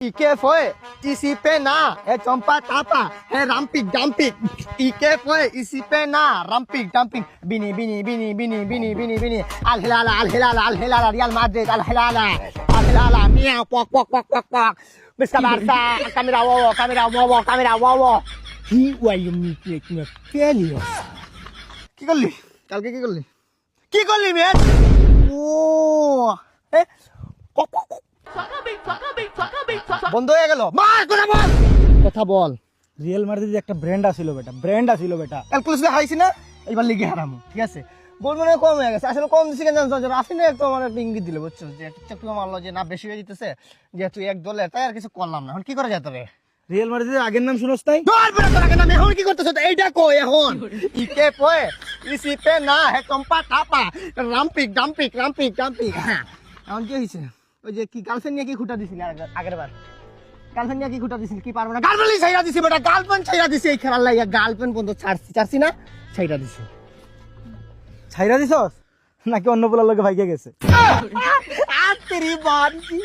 Ike fue, isipe na, chompa tapa, rampik dampik. Ike fue, isipe na, rampik dampik. Bini, bini, bini, bini, bini, bini, bini. Al Hilala, Al Hilala, Al Hilala, Real Madrid, Al Hilala, Al Hilala, miau, pok, pok, pok, pok, pok. Miska Barca, camera wowo, camera wowo, camera wowo. He why you making a failure? কি করলি কালকে কি করলি কি করলি মেয়ে ও এ বন্ধ হয়ে গেল মার কথা বল রিয়েল মাদ্রিদ একটা ব্র্যান্ড আছিল বেটা ক্যালকুলেশন হারাইছি না এবার লিগে হারামু ঠিক আছে গোল মানে কম হয়ে গেছে আসলে কম দিছি কেন জানো রাফিনে একটু আমার একটা ইঙ্গিত দিল বুঝছো যে একটু মারলো যে না বেশি হয়ে যেতেছে যেহেতু এক দলে তাই আর কিছু করলাম না এখন কি করা যেতে রে রিয়েল মাদ্রিদের আগের নাম শুনোস তাই তোর বড় তোর আগের নাম এখন কি করতেছ এইটা কই এখন ইকে পয়ে ইসিপে না হে কম্পা টাপা রাম্পিক ডাম্পিক রাম্পিক ডাম্পিক হ্যাঁ এখন কি হইছে ওই যে কি গার্লফ্রেন্ড নিয়ে কি খুঁটা দিছিলি আগের বার গার্লফ্রেন্ড নিয়ে কি খুঁটা দিছিলি কি পারবো না গার্লফ্রেন্ড ছাইরা দিছি বেটা গার্লফ্রেন্ড ছাইরা দিছি এই খেলার লাগা গার্লফ্রেন্ড বন্ধ ছাড়ছি না ছাইরা দিছি ছাইরা দিছস নাকি অন্য পোলার লগে ভাইগে গেছে আ তেরি বান কি